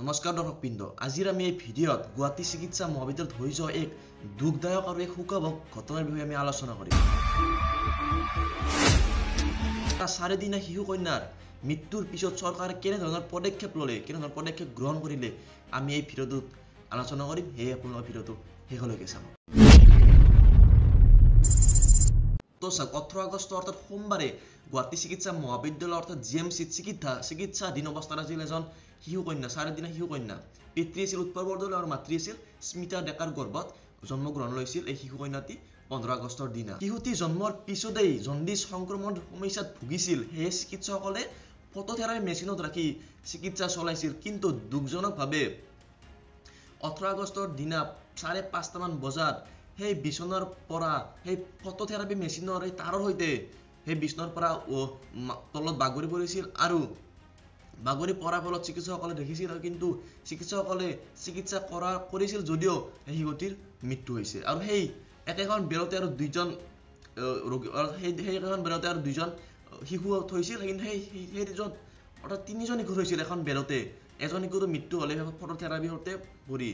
নমস্কাৰ দৰ্শক বৃন্দ, আজিৰ আমি এই ভিডিঅ'ত গুৱাহাটী চিকিৎসা মহাবিদ্যালয়ত হৈ যোৱা এক দুখদায়ক আৰু এক শোকাবহ ঘটনাৰ বিষয়ে আমি আলোচনা কৰিম। এটা 4 দিনীয়া শিশু কন্যাৰ মৃত্যুৰ পিছত চৰকাৰে কেনেধৰণৰ পদক্ষেপ ল'লে, কেনেধৰণৰ পদক্ষেপ গ্ৰহণ কৰিলে আমি এই ভিডিঅ'টোত আলোচনা কৰিম। সেয়ে আপোনালোকে ভিডিঅ'টো শেষলৈকে চাব। তো 18 আগষ্ট অৰ্থাৎ সোমবাৰে গুৱাহাটী চিকিৎসা মহাবিদ্যালয় অৰ্থাৎ জিএমচিত চিকিৎসাধীন অৱস্থাত আছিল এজন শিশু কন্যা, 4 দিনীয়া শিশু কন্যা। পিতৃ আছিল উৎপল বৰদলৈ আৰু মাতৃ আছিল স্মিতা ডেকাৰ গৰ্ভত জন্মগ্ৰহণ লৈছিল এই শিশু কন্যাটি 15 আগষ্টৰ দিনা। শিশুটি জন্মৰ পিছতেই জণ্ডিছ সংক্ৰমণ সমস্যাত ভুগিছিল। সেয়ে চিকিৎসকসকলে ফটোথেৰাপি মেচিনত ৰাখি চিকিৎসা চলাইছিল। কিন্তু দুখজনকভাৱে 18 আগষ্টৰ দিনা 5:30 মান বজাত সেই বিচনাৰ পৰা সেই ফটোথেৰাপি মেচিনৰ এই তাৰৰ সৈতে সেই বিচনাৰ পৰা তলত বাগৰি পৰিছিল আৰু বাগৰি পৰাৰ ফলত চিকিৎসকসকলে দেখিছিল, কিন্তু চিকিৎসকসকলে চিকিৎসা কৰিছিল যদিও সেই শিশুটিৰ মৃত্যু হৈছে। আৰু সেই একেখন বেৰতে আৰু দুইজন শিশু থৈছিল, কিন্তু সেই দুজন অৰ্থাৎ 3জন শিশু থৈছিল এখন বেৰতে। এজন শিশুটো মৃত্যু হ'লে ফটোথেৰাপিৰ সৈতে পৰি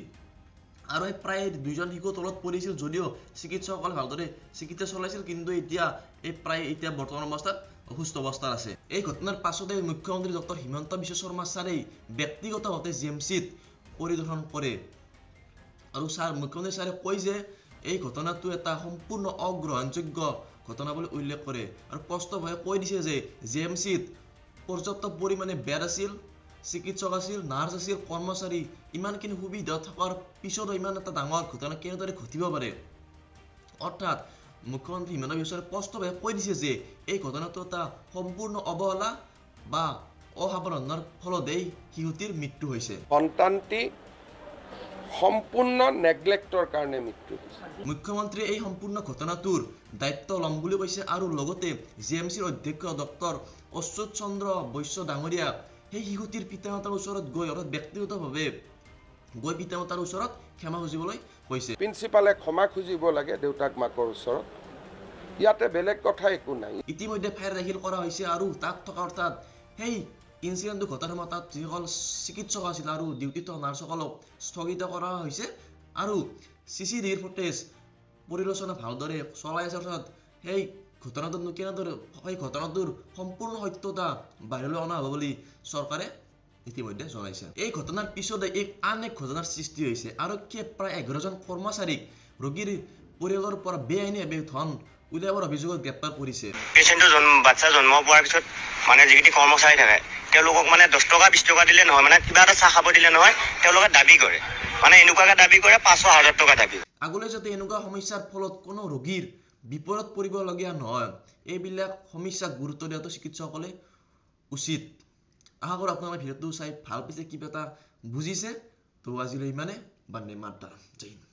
আৰু প্ৰায় 2জন শিশু তলত পৰিছিল যদিও চিকিৎসকসকলে ভালদৰে চিকিৎসা চলাইছিল, কিন্তু এতিয়া বৰ্তমান অৱস্থাত অসুস্থ অৱস্থাত আছে। এই ঘটনাৰ পাছতে মুখ্যমন্ত্ৰী ডক্টৰ হিমন্ত বিশ্ব শৰ্মা ছাৰে ব্যক্তিগতভাৱে জিএমচিত পৰিদৰ্শন কৰে আৰু মুখ্যমন্ত্ৰী ছাৰে কয় যে এই ঘটনাটো এটা সম্পূৰ্ণ অগ্ৰহণযোগ্য ঘটনা বুলি উল্লেখ কৰে আৰু স্পষ্টভাৱে কৈ দিছে যে জিএমচিত পৰ্যাপ্ত পৰিমাণে বেড আছিল, চিকিৎসক আছিল, নাৰ্ছ আছিল, কৰ্মচাৰী, ইমানখিনি সুবিধা থকাৰ পিছতো ইমান এটা ডাঙৰ ঘটনা কেনেদৰে ঘটিব পাৰে। অৰ্থাৎ মুখ্যমন্ত্ৰী হিমন্ত বিশ্ব শৰ্মাই স্পষ্টভাৱে কৈ দিছে যে এই ঘটনাটো এটা সম্পূৰ্ণ অৱহেলা বা অসাৱধানতাৰ ফলত এই শিশুটিৰ মৃত্যু হৈছে। সন্তানটি সম্পূৰ্ণ নেগলেক্টৰ কাৰণে মৃত্যু হৈছে। মুখ্যমন্ত্ৰীয়ে এই সম্পূৰ্ণ ঘটনাটোৰ দায়িত্ব ল'ম বুলি কৈছে আৰু লগতে জিএমচিৰ অধ্যক্ষ ডক্টৰ অচ্যুত চন্দ্ৰ বৈশ্য ডাঙৰীয়া সেই শিশুটিৰ পিতামাতাৰ ওচৰত গৈ অৰ্থাৎ ব্যক্তিগতভাৱে গৈ পিতামাতাৰ ওচৰত ক্ষমা খুজিবলৈ কৈছে। প্ৰিন্সিপালে ক্ষমা খুজিব লাগে দেউতাক মাকৰ ওচৰত, ইয়াতে বেলেগ কথা একো নাই। ইতিমধ্যে ফায়াৰ দাখিল কৰা হৈছে আৰু তাত থকা অৰ্থাৎ সেই ইনচিডেণ্টটো ঘটাৰ সময়ত তাত যিসকল চিকিৎসক আছিল আৰু ডিউটিত থকা নাৰ্ছসকলক স্থগিত কৰা হৈছে আৰু CCTVৰ ফুটেজ পৰিলোচনা ভালদৰে চলাই আছে। অৰ্থাৎ সেই ঘটনাটোৰ সম্পূৰ্ণ সত্যতা বাহিৰলৈ অনা হ'ব বুলি চৰকাৰে ইতিমধ্যে জনাইছে। এই ঘটনাৰ পিছতে আন এক ঘটনাৰ সৃষ্টি হৈছে। আৰক্ষীয়ে প্ৰায় 11জন কৰ্মচাৰীক ৰোগীৰ পৰিয়ালৰ পৰা বেআইনীভাৱে ধন উলিয়াবৰ অভিযোগত গ্ৰেপ্তাৰ কৰিছে। বাচ্চা জন্ম পোৱাৰ পিছত যিখিনি কৰ্মচাৰী থাকে তেওঁলোকক 10 টকা 20 টকা দিলে নহয়, কিবা এটা চাহ খাব দিলে নহয়, তেওঁলোকে দাবী কৰে, এনেকুৱাকে দাবী কৰে 500,000 টকা দাবী। আগলৈ যাতে এনেকুৱা সমস্যাৰ ফলত কোনো ৰোগীৰ বিপদত পৰিবলগীয়া নহয়, এইবিলাক সমস্যাক গুৰুত্ব দিয়াটো চিকিৎসকসকলে উচিত। আশা কৰোঁ আপোনালোকে ভিডিঅ'টো চাই ভাল পাইছে, কিবা এটা বুজিছে। তো আজিলৈ ইমানে। বন্দে মাতৰম। জয় হিন্দ।